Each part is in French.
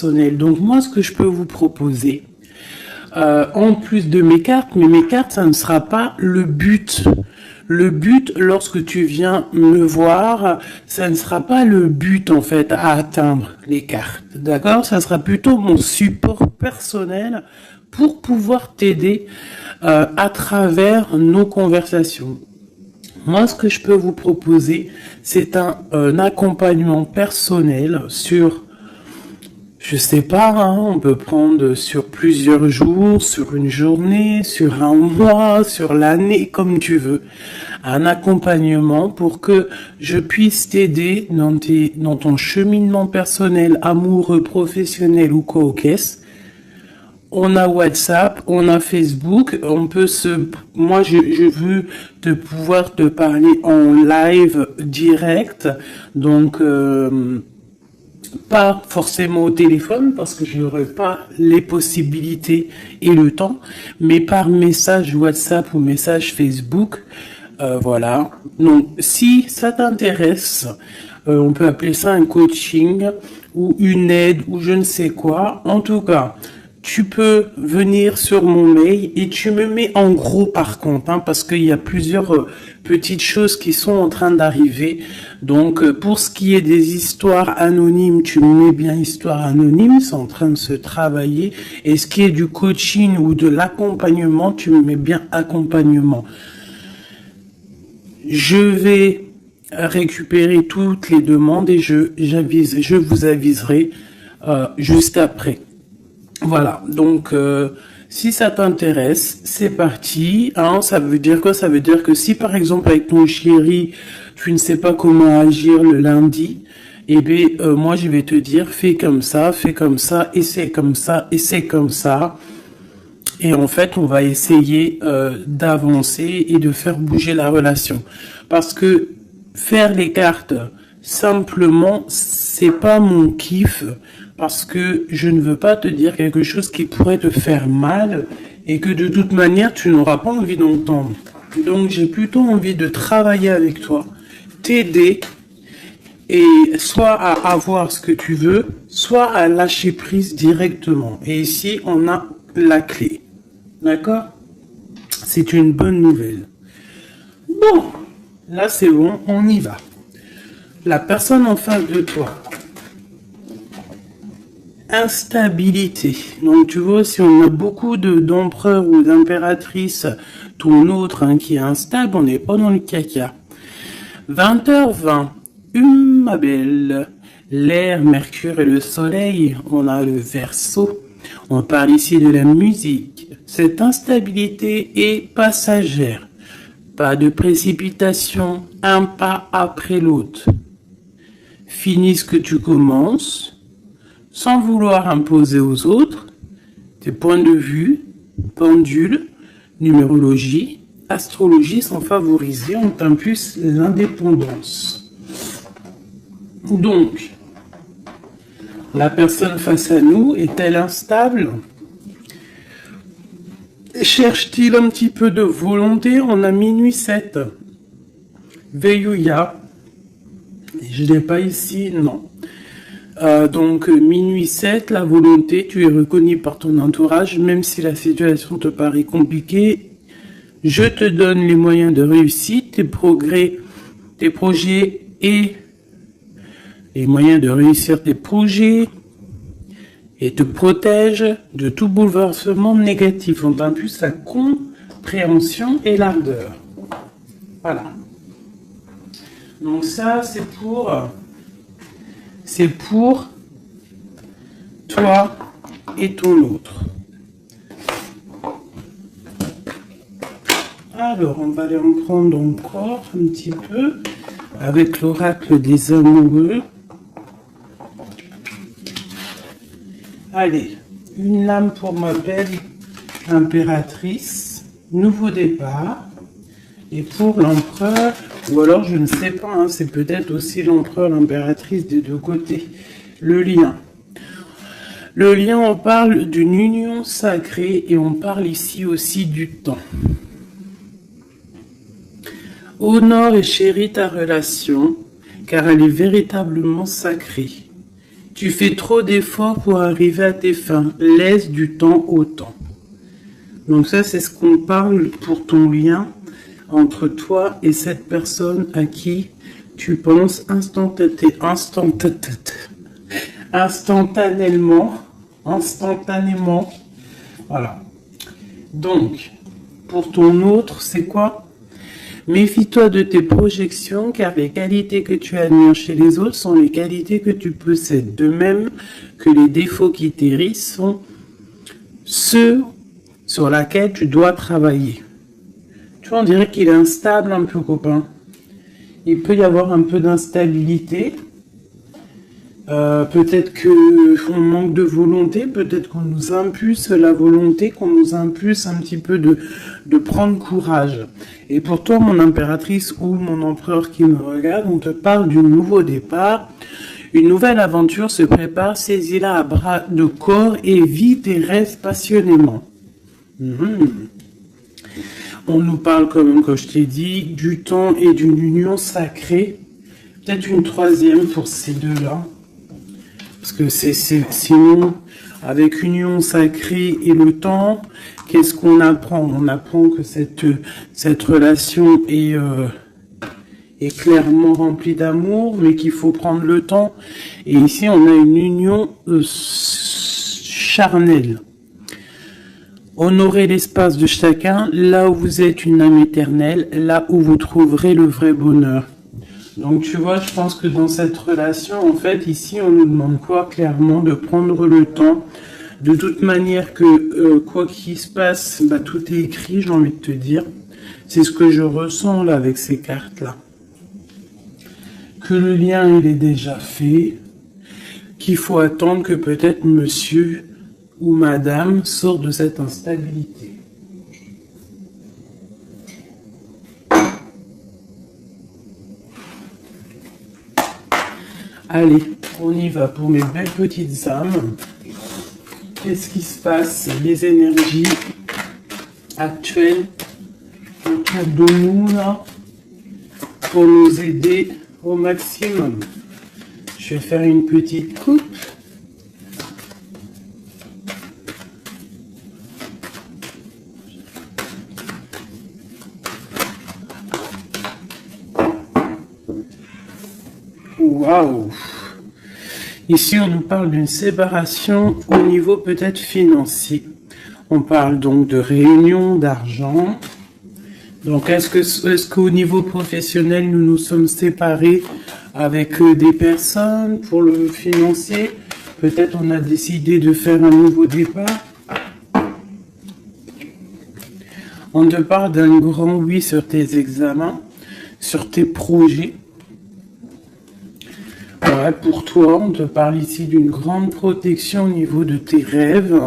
personnel. Donc moi, ce que je peux vous proposer, en plus de mes cartes, mais mes cartes, ça ne sera pas le but. Le but, lorsque tu viens me voir, ça ne sera pas le but en fait à atteindre, les cartes. D'accord? Ça sera plutôt mon support personnel pour pouvoir t'aider à travers nos conversations. Moi, ce que je peux vous proposer, c'est un accompagnement personnel sur, je sais pas, hein, on peut prendre sur plusieurs jours, sur une journée, sur un mois, sur l'année, comme tu veux. Un accompagnement pour que je puisse t'aider dans ton cheminement personnel, amoureux, professionnel ou quoi au caisse. On a WhatsApp, on a Facebook, on peut moi je veux pouvoir te parler en live direct, donc pas forcément au téléphone parce que je n'aurai pas les possibilités et le temps, mais par message WhatsApp ou message Facebook, voilà. Donc si ça t'intéresse, on peut appeler ça un coaching ou une aide ou je ne sais quoi. En tout cas, tu peux venir sur mon mail et tu me mets en gros par contre, hein, parce qu'il y a plusieurs petites choses qui sont en train d'arriver. Donc pour ce qui est des histoires anonymes, tu me mets bien histoire anonyme, c'est en train de se travailler. Et ce qui est du coaching ou de l'accompagnement, tu me mets bien accompagnement. Je vais récupérer toutes les demandes et je vous aviserai juste après. Voilà, donc si ça t'intéresse, c'est parti. Hein, ça veut dire quoi? Ça veut dire que si par exemple avec ton chéri, tu ne sais pas comment agir le lundi, eh bien moi je vais te dire fais comme ça, et c'est comme ça, et c'est comme ça. Et en fait, on va essayer d'avancer et de faire bouger la relation. Parce que faire les cartes simplement, c'est pas mon kiff. Parce que je ne veux pas te dire quelque chose qui pourrait te faire mal et que de toute manière, tu n'auras pas envie d'entendre. Donc, j'ai plutôt envie de travailler avec toi, t'aider et soit à avoir ce que tu veux, soit à lâcher prise directement. Et ici, on a la clé. D'accord? C'est une bonne nouvelle. Bon, là c'est bon, on y va. La personne en face de toi. Instabilité. Donc tu vois, si on a beaucoup d'empereurs ou d'impératrices, ton autre hein, qui est instable, on n'est pas dans le caca. 20h20. Ma belle. L'air, Mercure et le Soleil, on a le Verseau. On parle ici de la musique. Cette instabilité est passagère. Pas de précipitation, un pas après l'autre. Finis ce que tu commences, sans vouloir imposer aux autres tes points de vue, pendule, numérologie, astrologie sont favorisés, on t'impulse l'indépendance. Donc, la personne face à nous est-elle instable? Cherche-t-il un petit peu de volonté? On a minuit 7. Veillouya. Je l'ai pas ici, non. Donc, minuit 7, la volonté, tu es reconnu par ton entourage, même si la situation te paraît compliquée. Je te donne les moyens de réussite, tes progrès, tes projets et les moyens de réussir tes projets et te protège de tout bouleversement négatif. On t'impulse la compréhension et l'ardeur. Voilà. Donc ça, c'est pour toi et ton autre. Alors, on va aller en prendre encore un petit peu avec l'oracle des amoureux. Allez, une lame pour ma belle impératrice, nouveau départ. Et pour l'empereur, ou alors je ne sais pas, hein, c'est peut-être aussi l'empereur, l'impératrice des deux côtés. Le lien. Le lien, on parle d'une union sacrée et on parle ici aussi du temps. Honore et chéris ta relation, car elle est véritablement sacrée. Tu fais trop d'efforts pour arriver à tes fins. Laisse du temps au temps. Donc ça, c'est ce qu'on parle pour ton lien entre toi et cette personne à qui tu penses instantanément. Voilà. Donc, pour ton autre, c'est quoi? Méfie-toi de tes projections, car les qualités que tu admires chez les autres sont les qualités que tu possèdes. De même que les défauts qui t'hérissent sont ceux sur lesquels tu dois travailler. Tu vois, on dirait qu'il est instable un peu, copain. Il peut y avoir un peu d'instabilité. Peut-être qu'on manque de volonté, peut-être qu'on nous impulse la volonté, qu'on nous impulse un petit peu de prendre courage. Et pour toi, mon impératrice ou mon empereur qui me regarde, on te parle du nouveau départ. Une nouvelle aventure se prépare, saisis-la à bras de corps et vis tes rêves passionnément. On nous parle quand même, comme je t'ai dit, du temps et d'une union sacrée. Peut-être une troisième pour ces deux-là. Parce que sinon, avec union sacrée et le temps, qu'est-ce qu'on apprend? On apprend que cette relation est clairement remplie d'amour, mais qu'il faut prendre le temps. Et ici, on a une union charnelle. Honorez l'espace de chacun, là où vous êtes une âme éternelle, là où vous trouverez le vrai bonheur. Donc tu vois, je pense que dans cette relation, en fait, ici, on nous demande quoi? Clairement, de prendre le temps. De toute manière que quoi qu'il se passe, bah, tout est écrit, j'ai envie de te dire. C'est ce que je ressens là avec ces cartes-là. Que le lien, il est déjà fait. Qu'il faut attendre que peut-être monsieur ou madame sorte de cette instabilité. Allez, on y va pour mes belles petites âmes. Qu'est-ce qui se passe? Les énergies actuelles autour de nous là pour nous aider au maximum. Je vais faire une petite coupe. Waouh! Ici, on nous parle d'une séparation au niveau peut-être financier. On parle donc de réunion d'argent. Donc, est-ce qu'au niveau professionnel, nous nous sommes séparés avec des personnes pour le financier? Peut-être on a décidé de faire un nouveau départ. On te parle d'un grand oui sur tes examens, sur tes projets. Ouais, pour toi, on te parle ici d'une grande protection au niveau de tes rêves.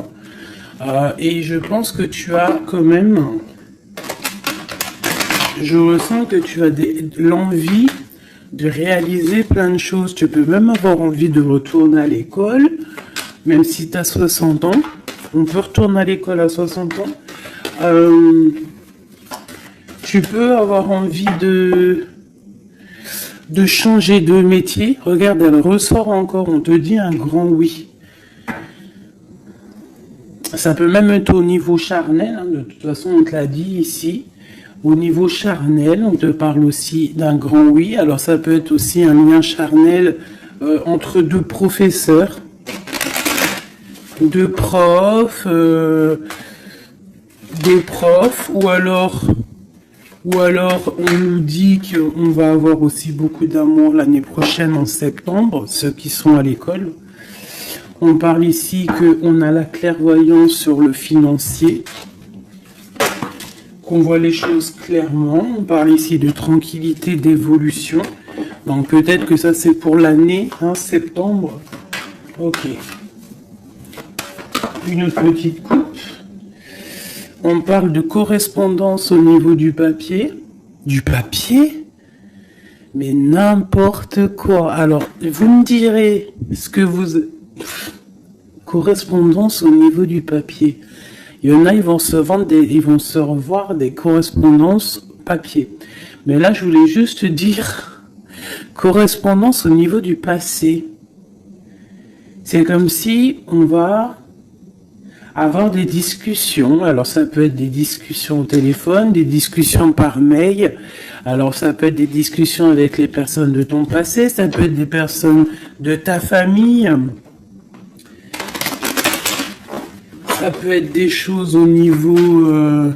Et je pense que tu as quand même... Je ressens que tu as l'envie de réaliser plein de choses. Tu peux même avoir envie de retourner à l'école, même si tu as 60 ans. On peut retourner à l'école à 60 ans. Tu peux avoir envie de changer de métier. Regarde, elle ressort encore, on te dit un grand oui. Ça peut même être au niveau charnel, hein. De toute façon on te l'a dit ici. Au niveau charnel, on te parle aussi d'un grand oui. Alors ça peut être aussi un lien charnel entre deux professeurs, deux profs, des profs, ou alors on nous dit qu'on va avoir aussi beaucoup d'amour l'année prochaine en septembre, ceux qui sont à l'école. On parle ici qu'on a la clairvoyance sur le financier, qu'on voit les choses clairement. On parle ici de tranquillité, d'évolution. Donc peut-être que ça c'est pour l'année, hein, septembre. Ok. Une petite coupe. On parle de correspondance au niveau du papier. Du papier? Mais n'importe quoi. Alors, vous me direz ce que vous... Correspondance au niveau du papier. Il y en a, ils vont se revoir des correspondances papier. Mais là, je voulais juste dire correspondance au niveau du passé. C'est comme si on va avoir des discussions. Alors ça peut être des discussions au téléphone, des discussions par mail. Alors ça peut être des discussions avec les personnes de ton passé, ça peut être des personnes de ta famille. Ça peut être des choses au niveau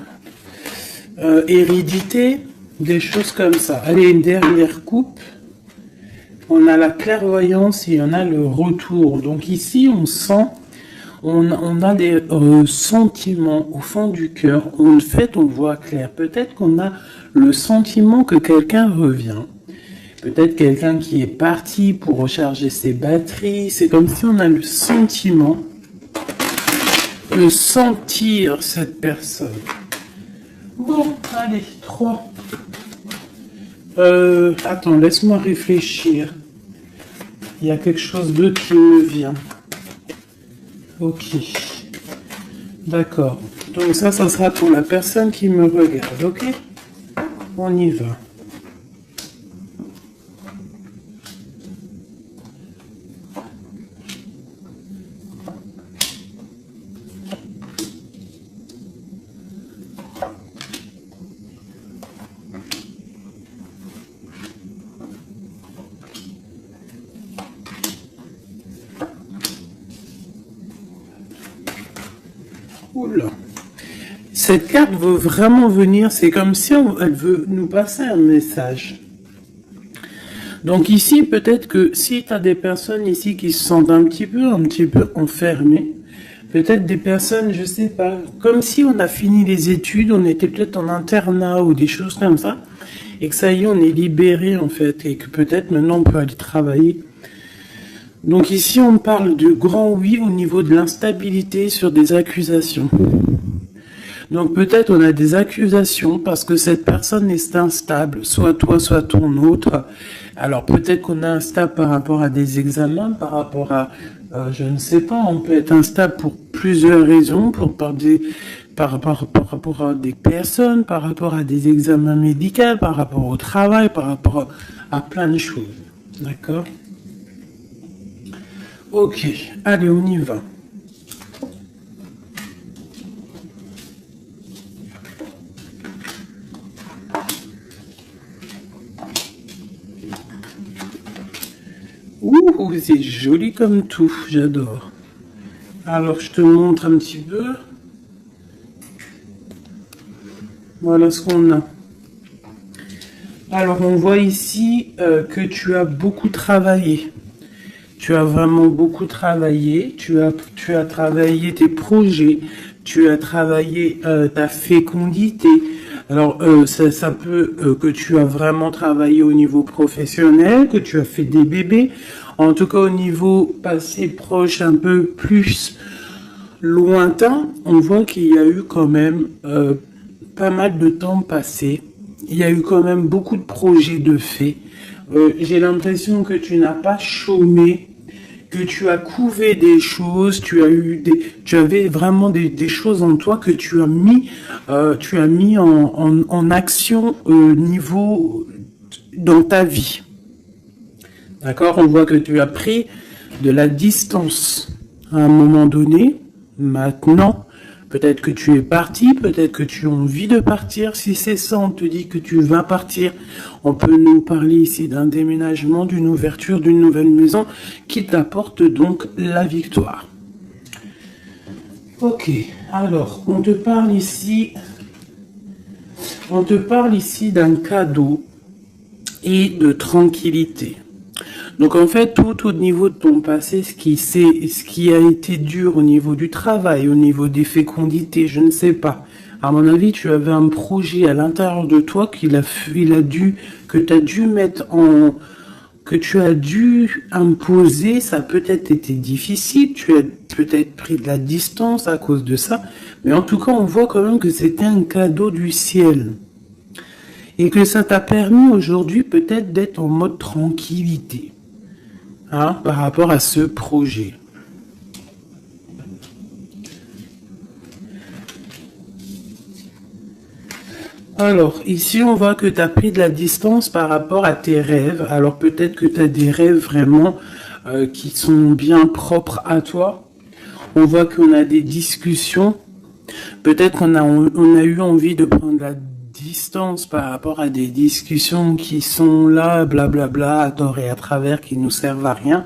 hérédité, des choses comme ça. Allez, une dernière coupe. On a la clairvoyance et on a le retour. Donc ici, on sent, on a des sentiments au fond du cœur. En fait, on voit clair. Peut-être qu'on a le sentiment que quelqu'un revient. Peut-être quelqu'un qui est parti pour recharger ses batteries. C'est comme si on a le sentiment de sentir cette personne. Bon, allez, 3. Attends, laisse-moi réfléchir. Il y a quelque chose d'autre qui me vient. Ok. D'accord. Donc ça sera pour la personne qui me regarde, ok? On y va. Oula. Cette carte veut vraiment venir, c'est comme si elle veut nous passer un message. Donc ici, peut-être que si tu as des personnes ici qui se sentent un petit peu enfermées, peut-être des personnes, je sais pas, comme si on a fini les études, on était peut-être en internat ou des choses comme ça, et que ça y est, on est libéré en fait, et que peut-être maintenant on peut aller travailler. Donc ici, on parle de grand oui au niveau de l'instabilité sur des accusations. Donc peut-être on a des accusations parce que cette personne est instable, soit toi, soit ton autre. Alors peut-être qu'on est instable par rapport à des examens, par rapport à, je ne sais pas, on peut être instable pour plusieurs raisons, par rapport à des personnes, par rapport à des examens médicaux, par rapport au travail, par rapport à plein de choses. D'accord ? Ok, allez, on y va. Ouh, c'est joli comme tout, j'adore. Alors, je te montre un petit peu. Voilà ce qu'on a. Alors, on voit ici que tu as beaucoup travaillé. Tu as vraiment beaucoup travaillé, tu as travaillé tes projets, tu as travaillé ta fécondité. Alors, ça peut que tu as vraiment travaillé au niveau professionnel, que tu as fait des bébés. En tout cas, au niveau passé proche, un peu plus lointain, on voit qu'il y a eu quand même pas mal de temps passé. Il y a eu quand même beaucoup de projets de fait. J'ai l'impression que tu n'as pas chômé, que tu as couvé des choses, tu avais vraiment des choses en toi que tu as mis en action au niveau dans ta vie. D'accord? On voit que tu as pris de la distance à un moment donné. Maintenant, peut-être que tu es parti, peut-être que tu as envie de partir. Si c'est ça, on te dit que tu vas partir. On peut nous parler ici d'un déménagement, d'une ouverture, d'une nouvelle maison qui t'apporte donc la victoire. Ok, alors, on te parle ici d'un cadeau et de tranquillité. Donc en fait, tout au niveau de ton passé, ce qui a été dur au niveau du travail, au niveau des fécondités, je ne sais pas. À mon avis, tu avais un projet à l'intérieur de toi que tu as dû imposer. Ça a peut-être été difficile, tu as peut-être pris de la distance à cause de ça. Mais en tout cas, on voit quand même que c'était un cadeau du ciel. Et que ça t'a permis aujourd'hui peut-être d'être en mode tranquillité. Par rapport à ce projet. Alors, ici, on voit que tu as pris de la distance par rapport à tes rêves. Alors, peut-être que tu as des rêves vraiment qui sont bien propres à toi. On voit qu'on a des discussions. Peut-être on a eu envie de prendre la distance par rapport à des discussions qui sont là, blablabla, à tort et à travers, qui nous servent à rien.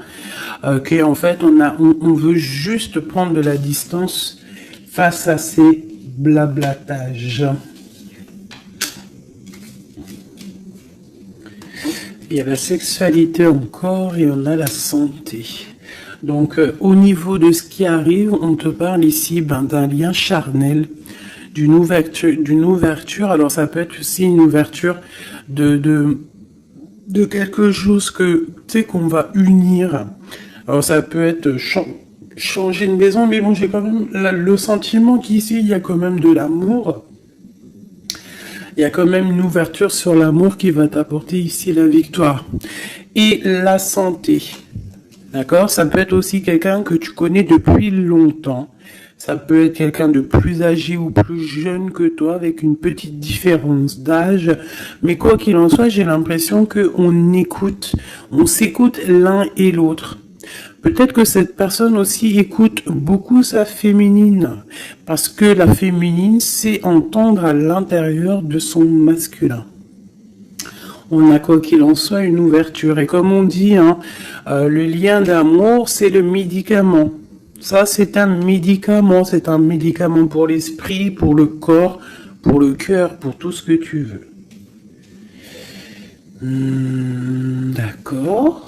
Qu'en fait, on veut juste prendre de la distance face à ces blablatages. Il y a la sexualité encore et on a la santé. Donc, au niveau de ce qui arrive, on te parle ici d'un lien charnel, d'une ouverture. Alors, ça peut être aussi une ouverture de quelque chose que, tu sais, qu'on va unir. Alors, ça peut être changer de maison, mais bon, j'ai quand même le sentiment qu'ici, il y a quand même de l'amour. Il y a quand même une ouverture sur l'amour qui va t'apporter ici la victoire. Et la santé. D'accord? Ça peut être aussi quelqu'un que tu connais depuis longtemps. Ça peut être quelqu'un de plus âgé ou plus jeune que toi avec une petite différence d'âge. Mais quoi qu'il en soit, j'ai l'impression on s'écoute l'un et l'autre. Peut-être que cette personne aussi écoute beaucoup sa féminine, parce que la féminine, c'est entendre à l'intérieur de son masculin. On a quoi qu'il en soit une ouverture. Et comme on dit, le lien d'amour, c'est le médicament. Ça, c'est un médicament pour l'esprit, pour le corps, pour le cœur, pour tout ce que tu veux. D'accord.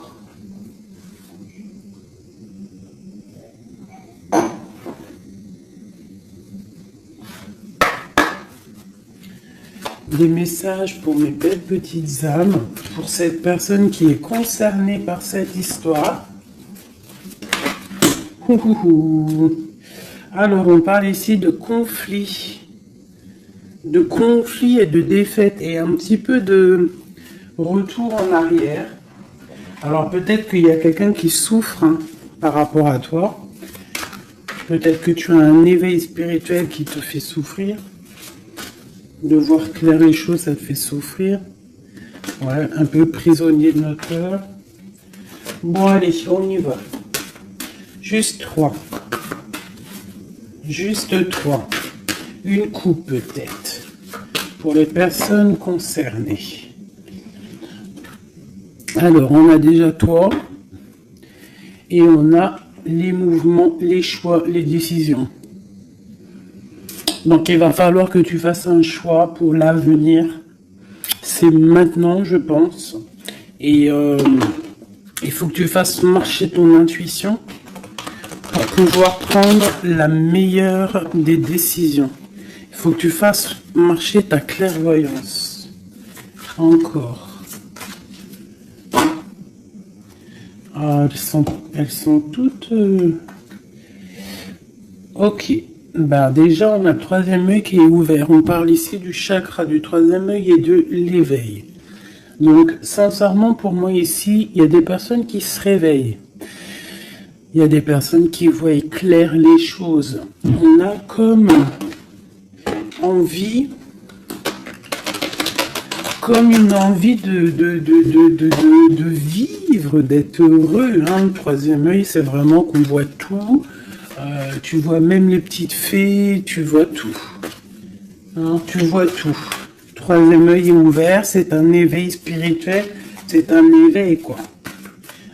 Des messages pour mes belles petites âmes, pour cette personne qui est concernée par cette histoire. Alors, on parle ici de conflit et de défaite et un petit peu de retour en arrière. Alors, peut-être qu'il y a quelqu'un qui souffre par rapport à toi. Peut-être que tu as un éveil spirituel qui te fait souffrir. De voir clair les choses, ça te fait souffrir. Ouais, un peu prisonnier de notre cœur. Bon, allez, on y va. Juste 3. Juste 3. Une coupe peut-être. Pour les personnes concernées. Alors, on a déjà toi. Et on a les mouvements, les choix, les décisions. Donc, il va falloir que tu fasses un choix pour l'avenir. C'est maintenant, je pense. Et il faut que tu fasses marcher ton intuition pour pouvoir prendre la meilleure des décisions. Il faut que tu fasses marcher ta clairvoyance. Encore. Ah, elles sont toutes... Ok. Bah déjà, on a le troisième œil qui est ouvert. On parle ici du chakra du troisième œil et de l'éveil. Donc, sincèrement, pour moi ici, il y a des personnes qui se réveillent. Il y a des personnes qui voient clair les choses. On a comme envie, comme une envie de vivre, d'être heureux. Le troisième œil, c'est vraiment qu'on voit tout. Tu vois même les petites fées, tu vois tout. Tu vois tout. Troisième œil est ouvert, c'est un éveil spirituel, c'est un éveil quoi.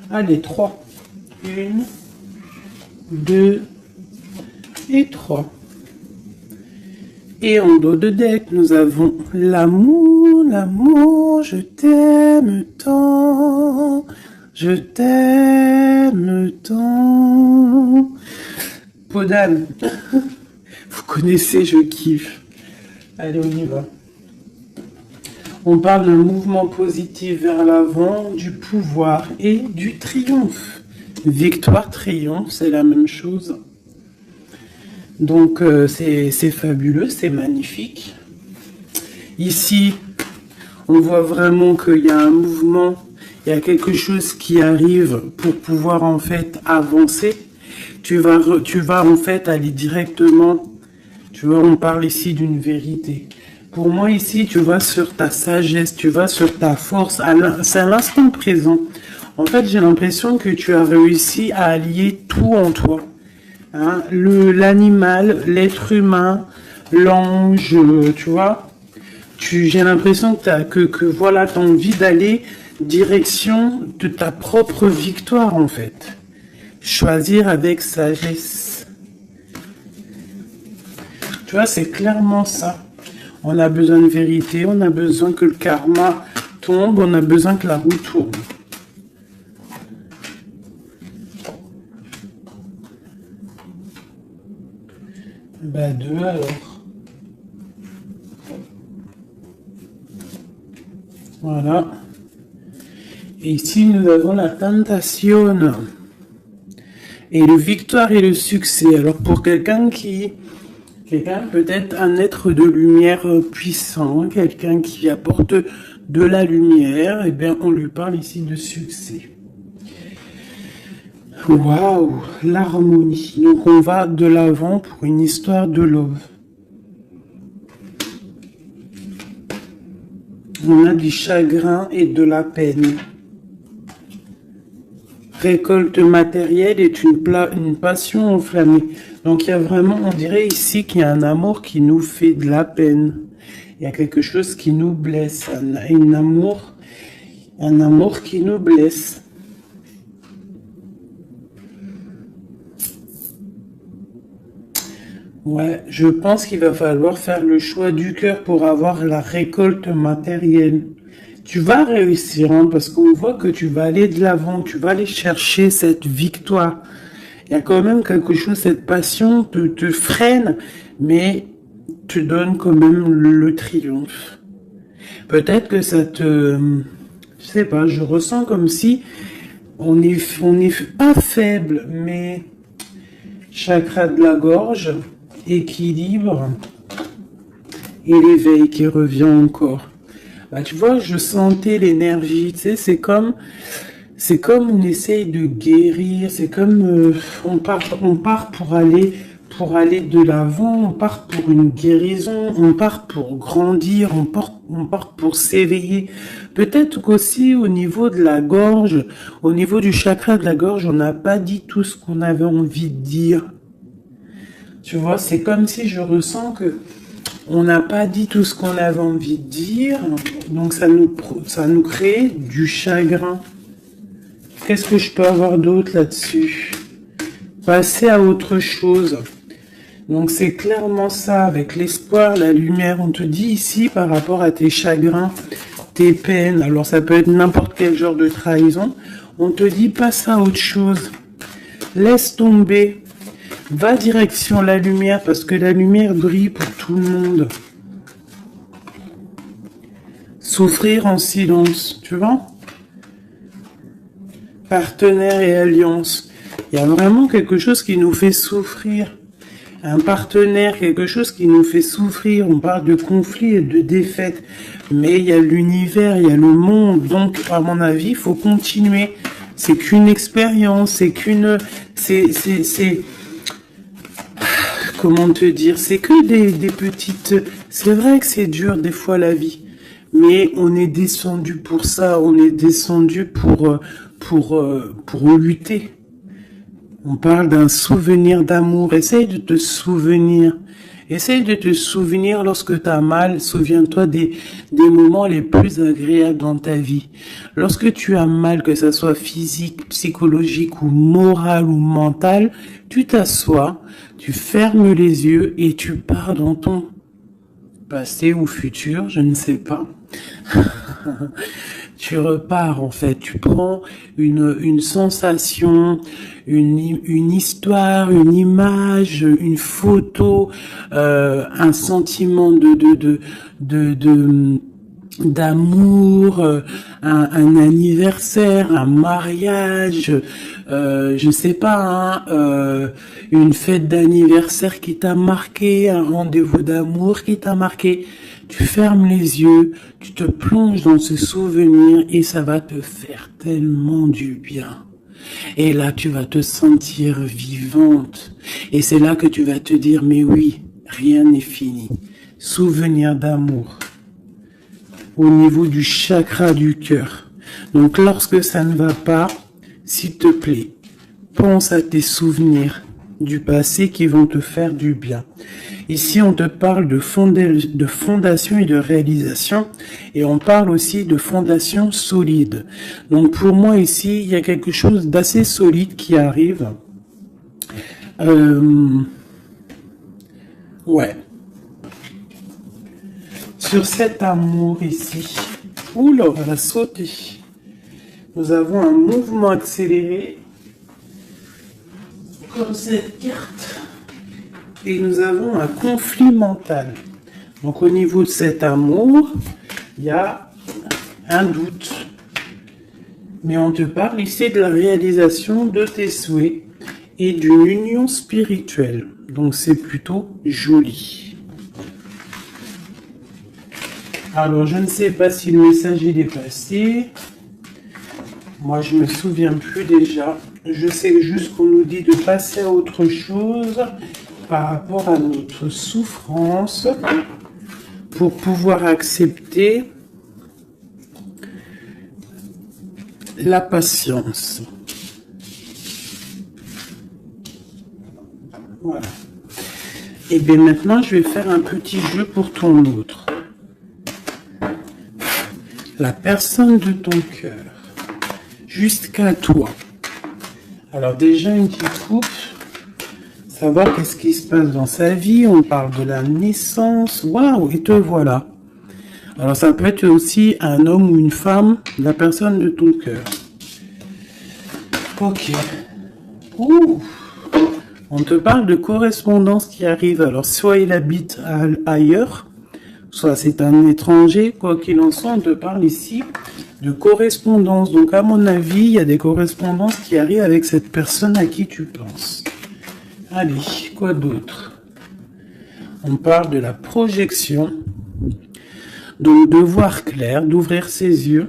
Allez, 3. 1, 2 et 3. Et en dos de deck, nous avons l'amour, l'amour, je t'aime tant, je t'aime tant. Peau d'âne. Vous connaissez, je kiffe. Allez, on y va. On parle d'un mouvement positif vers l'avant, du pouvoir et du triomphe. Victoire, triomphe, c'est la même chose. Donc, c'est fabuleux, c'est magnifique. Ici, on voit vraiment qu'il y a un mouvement, il y a quelque chose qui arrive pour pouvoir en fait avancer. Tu vas en fait aller directement, tu vois, on parle ici d'une vérité. Pour moi ici, tu vas sur ta sagesse, tu vas sur ta force, c'est à l'instant présent. En fait, j'ai l'impression que tu as réussi à allier tout en toi. Hein, l'animal, l'être humain, l'ange, tu vois. J'ai l'impression que voilà, tu as envie d'aller direction de ta propre victoire, en fait. Choisir avec sagesse. Tu vois, c'est clairement ça. On a besoin de vérité, on a besoin que le karma tombe, on a besoin que la roue tourne. Bah, deux alors. Voilà. Et ici, nous avons la tentation. Et le victoire et le succès. Alors, pour quelqu'un peut-être un être de lumière puissant, quelqu'un qui apporte de la lumière, eh bien, on lui parle ici de succès. Waouh, l'harmonie. Donc, on va de l'avant pour une histoire de love. On a du chagrin et de la peine. Récolte matérielle est une passion enflammée. Donc il y a vraiment, on dirait ici qu'il y a un amour qui nous fait de la peine. Il y a quelque chose qui nous blesse. Un amour qui nous blesse. Ouais, je pense qu'il va falloir faire le choix du cœur pour avoir la récolte matérielle. Tu vas réussir, hein, parce qu'on voit que tu vas aller de l'avant, tu vas aller chercher cette victoire. Il y a quand même quelque chose, cette passion te freine, mais te donne quand même le triomphe. Peut-être que ça je sais pas, je ressens comme si on n'est pas faible, mais chakra de la gorge, équilibre et l'éveil qui revient encore. Bah, tu vois, je sentais l'énergie, tu sais, c'est comme on essaye de guérir, c'est comme on part pour aller de l'avant, on part pour une guérison, on part pour grandir, on part pour s'éveiller. Peut-être qu'aussi au niveau de la gorge, au niveau du chakra de la gorge, on n'a pas dit tout ce qu'on avait envie de dire. Tu vois, c'est comme si je ressens que on n'a pas dit tout ce qu'on avait envie de dire, donc ça nous crée du chagrin. Qu'est-ce que je peux avoir d'autre là-dessus? Passer à autre chose. Donc c'est clairement ça, avec l'espoir, la lumière. On te dit ici par rapport à tes chagrins, tes peines, alors ça peut être n'importe quel genre de trahison, on te dit passe à autre chose. Laisse tomber. Va direction la lumière, parce que la lumière brille pour tout le monde. Souffrir en silence, tu vois? Partenaire et alliance. Il y a vraiment quelque chose qui nous fait souffrir. Un partenaire, quelque chose qui nous fait souffrir. On parle de conflit et de défaite. Mais il y a l'univers, il y a le monde. Donc, à mon avis, il faut continuer. C'est qu'une expérience, comment te dire, c'est que des petites... C'est vrai que c'est dur des fois la vie, mais on est descendu pour ça, on est descendu pour lutter. On parle d'un souvenir d'amour, essaye de te souvenir. Essaye de te souvenir lorsque tu as mal, souviens-toi des moments les plus agréables dans ta vie. Lorsque tu as mal, que ça soit physique, psychologique ou moral ou mental, tu t'assois, tu fermes les yeux et tu pars dans ton passé ou futur, je ne sais pas. Tu repars en fait, tu prends une sensation, une histoire, une image, une photo, un sentiment d'amour, un anniversaire, un mariage, je sais pas, une fête d'anniversaire qui t'a marqué, un rendez-vous d'amour qui t'a marqué. Tu fermes les yeux, tu te plonges dans ce souvenir et ça va te faire tellement du bien. Et là, tu vas te sentir vivante. Et c'est là que tu vas te dire, mais oui, rien n'est fini. Souvenir d'amour. Au niveau du chakra du cœur. Donc lorsque ça ne va pas, s'il te plaît, pense à tes souvenirs du passé qui vont te faire du bien. Ici, on te parle de fondation et de réalisation, et on parle aussi de fondation solide. Donc pour moi ici, il y a quelque chose d'assez solide qui arrive. Ouais. Sur cet amour ici, oula, on va sauter. Nous avons un mouvement accéléré, comme cette carte. Et nous avons un conflit mental. Donc au niveau de cet amour, il y a un doute. Mais on te parle ici de la réalisation de tes souhaits et d'une union spirituelle. Donc c'est plutôt joli. Alors je ne sais pas si le message il est passé. Moi je me souviens plus déjà. Je sais juste qu'on nous dit de passer à autre chose par rapport à notre souffrance pour pouvoir accepter la patience. Voilà. Et bien maintenant, je vais faire un petit jeu pour ton autre. La personne de ton cœur, jusqu'à toi. Alors déjà, une petite coupe. Savoir qu'est-ce qui se passe dans sa vie, on parle de la naissance, waouh, et te voilà. Alors ça peut être aussi un homme ou une femme, la personne de ton cœur. Ok. Ouh. On te parle de correspondance qui arrive, alors soit il habite ailleurs, soit c'est un étranger, quoi qu'il en soit, on te parle ici de correspondance. Donc à mon avis, il y a des correspondances qui arrivent avec cette personne à qui tu penses. Allez, quoi d'autre? On parle de la projection, donc de voir clair, d'ouvrir ses yeux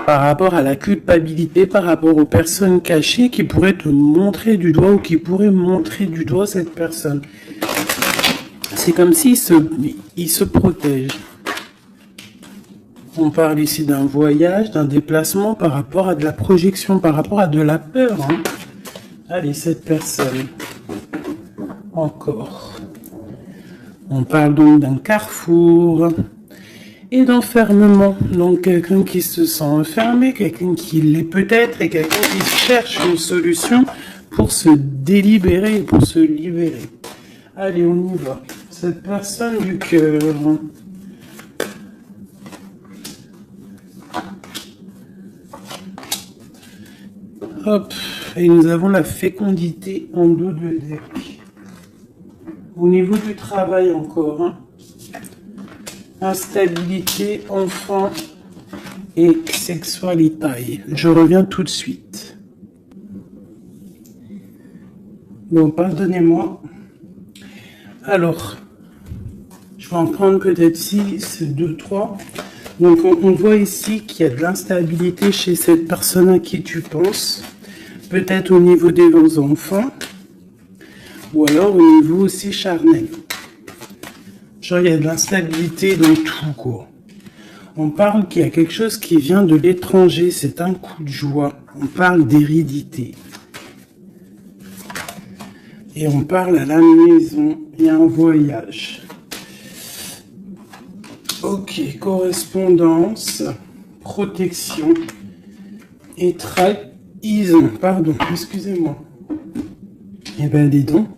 par rapport à la culpabilité, par rapport aux personnes cachées qui pourraient te montrer du doigt ou qui pourraient montrer du doigt cette personne. C'est comme s'il se protège. On parle ici d'un voyage, d'un déplacement par rapport à de la projection, par rapport à de la peur, hein. Allez, cette personne. Encore. On parle donc d'un carrefour et d'enfermement. Donc quelqu'un qui se sent enfermé, quelqu'un qui l'est peut-être et quelqu'un qui cherche une solution pour se délibérer, pour se libérer. Allez, on y va. Cette personne du cœur. Hop. Et nous avons la fécondité en dos de deck. Au niveau du travail encore, hein. Instabilité, enfant et sexualité. Je reviens tout de suite. Bon, pardonnez-moi. Alors, je vais en prendre peut-être 6, 2, 3. Donc on voit ici qu'il y a de l'instabilité chez cette personne à qui tu penses. Peut-être au niveau des enfants, ou alors au niveau aussi charnel. Genre, il y a de l'instabilité dans tout, quoi. On parle qu'il y a quelque chose qui vient de l'étranger, c'est un coup de joie. On parle d'hérédité. Et on parle à la maison, il y a un voyage. Ok, correspondance, protection et pardon, excusez-moi. Eh ben, dis donc.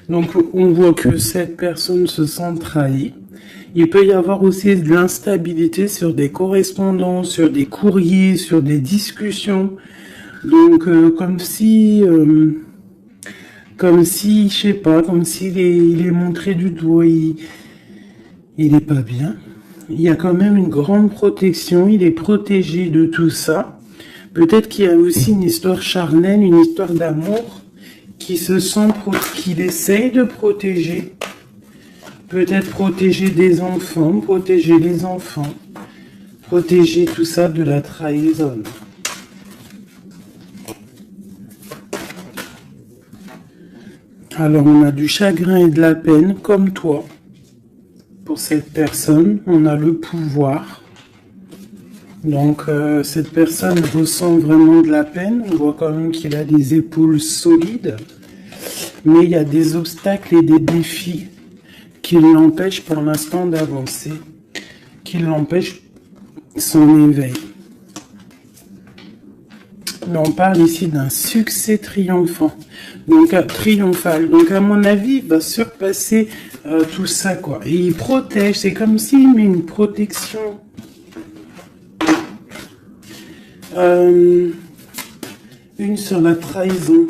Donc, on voit que cette personne se sent trahie. Il peut y avoir aussi de l'instabilité sur des correspondances, sur des courriers, sur des discussions. Donc, comme si, je sais pas, comme s'il il est montré du doigt, il est pas bien. Il y a quand même une grande protection, il est protégé de tout ça. Peut-être qu'il y a aussi une histoire charnelle, une histoire d'amour qu'il essaye de protéger. Peut-être protéger des enfants, protéger les enfants, protéger tout ça de la trahison. Alors on a du chagrin et de la peine, comme toi. Pour cette personne, on a le pouvoir. Donc, cette personne ressent vraiment de la peine. On voit quand même qu'il a des épaules solides. Mais il y a des obstacles et des défis qui l'empêchent pour l'instant d'avancer, qui l'empêchent son éveil. Mais on parle ici d'un succès triomphant, donc triomphal. Donc à mon avis, il va surpasser tout ça, quoi. Et il protège, c'est comme s'il met une protection. Une sur la trahison.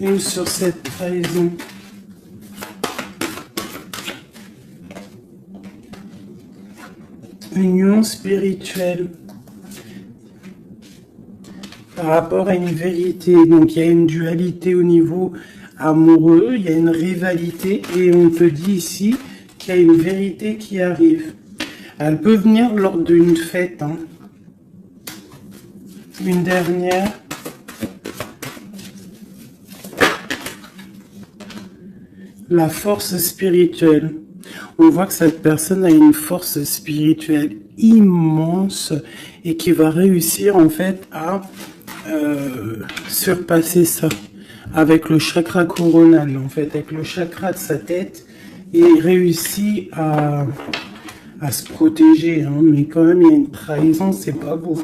Une sur cette trahison. Union spirituelle. Par rapport à une vérité. Donc il y a une dualité au niveau amoureux, il y a une rivalité et on te dit ici qu'il y a une vérité qui arrive. Elle peut venir lors d'une fête. Hein. Une dernière. La force spirituelle. On voit que cette personne a une force spirituelle immense et qui va réussir en fait à surpasser ça avec le chakra coronal, en fait, avec le chakra de sa tête, et il réussit à se protéger, hein, mais quand même il y a une trahison, c'est pas beau.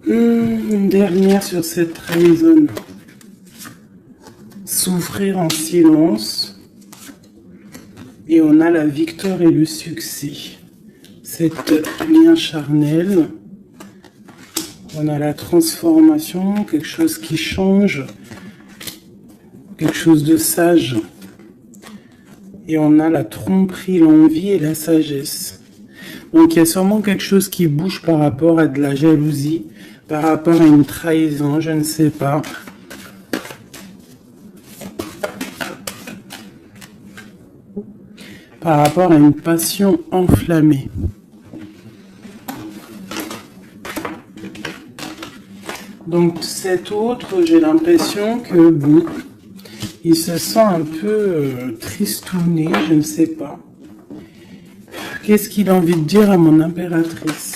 Une dernière sur cette trahison. Souffrir en silence. Et on a la victoire et le succès. Cet lien charnel. On a la transformation, quelque chose qui change. Quelque chose de sage. Et on a la tromperie, l'envie et la sagesse. Donc il y a sûrement quelque chose qui bouge par rapport à de la jalousie, par rapport à une trahison, je ne sais pas. Par rapport à une passion enflammée. Donc cet autre, j'ai l'impression que bon, il se sent un peu tristouné, je ne sais pas. Qu'est-ce qu'il a envie de dire à mon impératrice?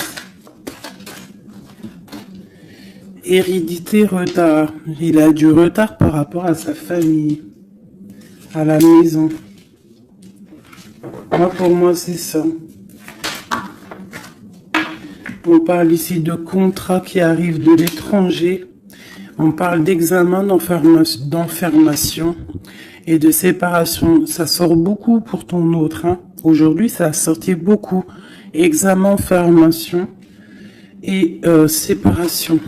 Hérédité, retard. Il a du retard par rapport à sa famille, à la maison. Moi, pour moi, c'est ça. On parle ici de contrats qui arrivent de l'étranger. On parle d'examen, d'enfermation et de séparation. Ça sort beaucoup pour ton autre. Hein. Aujourd'hui, ça a sorti beaucoup. Examen, enfermation et séparation.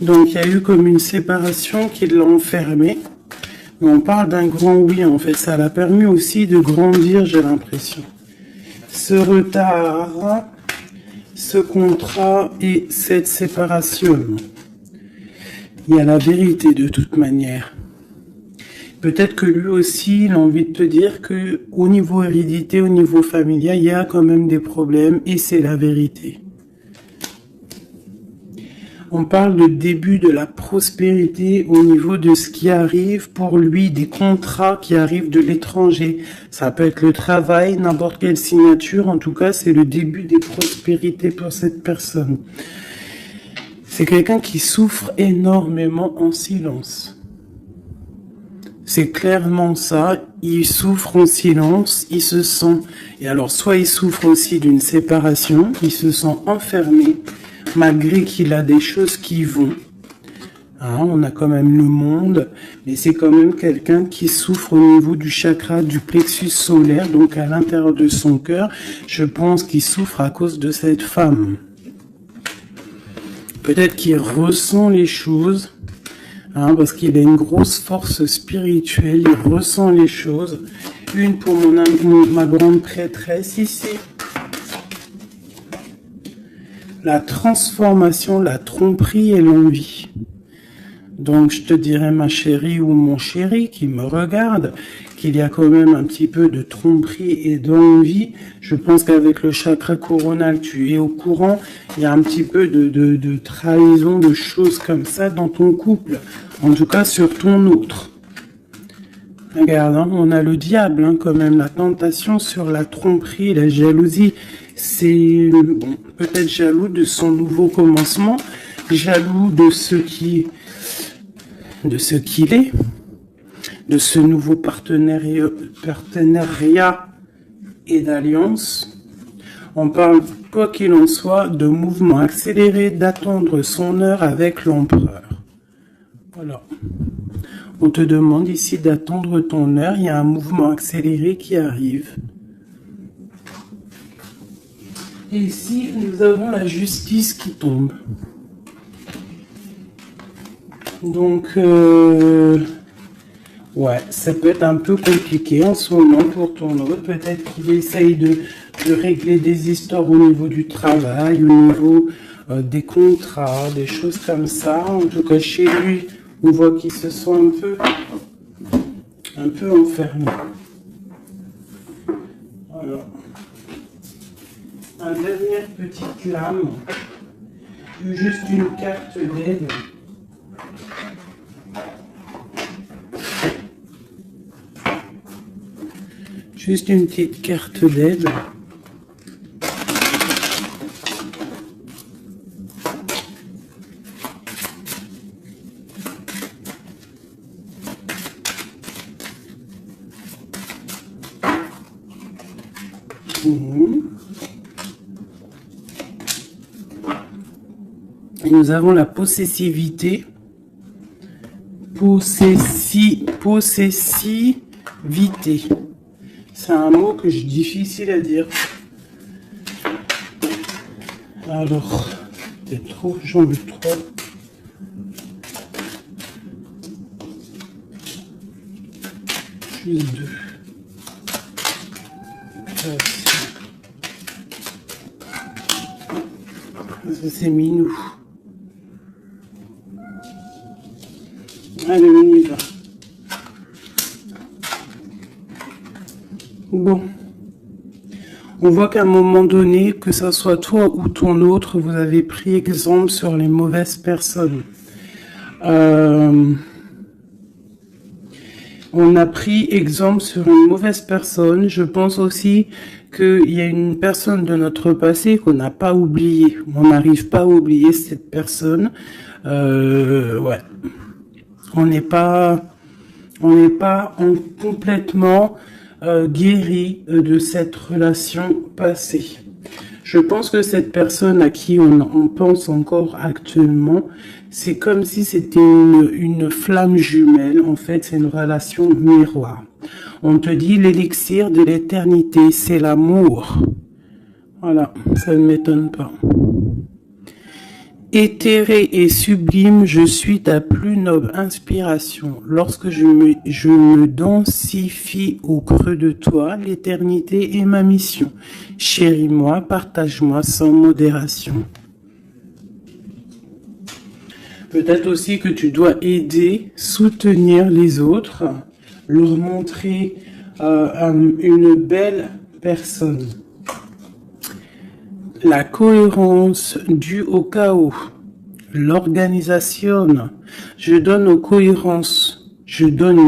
Donc, il y a eu comme une séparation qui l'a enfermé. Mais on parle d'un grand oui, en fait. Ça l'a permis aussi de grandir, j'ai l'impression. Ce retard, ce contrat et cette séparation. Il y a la vérité de toute manière. Peut-être que lui aussi, il a envie de te dire que au niveau hérédité, au niveau familial, il y a quand même des problèmes et c'est la vérité. On parle de début de la prospérité au niveau de ce qui arrive pour lui, des contrats qui arrivent de l'étranger. Ça peut être le travail, n'importe quelle signature. En tout cas, c'est le début des prospérités pour cette personne. C'est quelqu'un qui souffre énormément en silence. C'est clairement ça. Il souffre en silence, il se sent... Et alors, soit il souffre aussi d'une séparation, il se sent enfermé, malgré qu'il a des choses qui vont. Hein, on a quand même le monde, mais c'est quand même quelqu'un qui souffre au niveau du chakra, du plexus solaire, donc à l'intérieur de son cœur. Je pense qu'il souffre à cause de cette femme. Peut-être qu'il ressent les choses, hein, parce qu'il a une grosse force spirituelle, il ressent les choses. Une pour ma grande prêtresse ici. La transformation, la tromperie et l'envie. Donc je te dirais ma chérie ou mon chéri qui me regarde, qu'il y a quand même un petit peu de tromperie et d'envie. Je pense qu'avec le chakra coronal, tu es au courant. Il y a un petit peu de trahison, de choses comme ça dans ton couple. En tout cas sur ton autre. Regarde, hein, on a le diable, hein, quand même, la tentation sur la tromperie, la jalousie. C'est bon, peut-être jaloux de son nouveau commencement, jaloux de ce qu'il est, de ce nouveau partenariat et d'alliance. On parle, quoi qu'il en soit, de mouvement accéléré, d'attendre son heure avec l'empereur. Voilà. On te demande ici d'attendre ton heure. Il y a un mouvement accéléré qui arrive. Et ici, nous avons la justice qui tombe. Donc, ouais, ça peut être un peu compliqué en ce moment pour ton autre. Peut-être qu'il essaye de régler des histoires au niveau du travail, au niveau des contrats, des choses comme ça. En tout cas, chez lui, on voit qu'il se sent un peu enfermé. Voilà. Un dernière petite lame. Juste une carte d'aide. Juste une petite carte d'aide. Et nous avons la possessivité. Possessivité. C'est un mot que je difficile à dire. Alors, c'est trop, j'en veux trop. Juste deux. Ça c'est minou. Allez, on y va. Bon. On voit qu'à un moment donné, que ce soit toi ou ton autre, vous avez pris exemple sur les mauvaises personnes. On a pris exemple sur une mauvaise personne. Je pense aussi qu'il y a une personne de notre passé qu'on n'a pas oublié. On n'arrive pas à oublier cette personne. Ouais. On n'est pas complètement guéri de cette relation passée. Je pense que cette personne à qui on pense encore actuellement, c'est comme si c'était une flamme jumelle. En fait, c'est une relation miroir. On te dit l'élixir de l'éternité, c'est l'amour. Voilà, ça ne m'étonne pas. Éthéré et sublime, je suis ta plus noble inspiration. Lorsque je me densifie au creux de toi, l'éternité est ma mission. Chéris-moi, partage-moi sans modération. Peut-être aussi que tu dois aider, soutenir les autres, leur montrer une belle personne. La cohérence due au chaos. L'organisation. Je donne une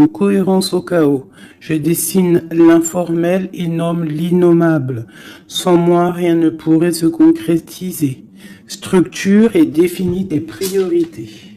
cohérence au chaos. Je dessine l'informel et nomme l'innommable. Sans moi, rien ne pourrait se concrétiser. Structure et définis tes priorités.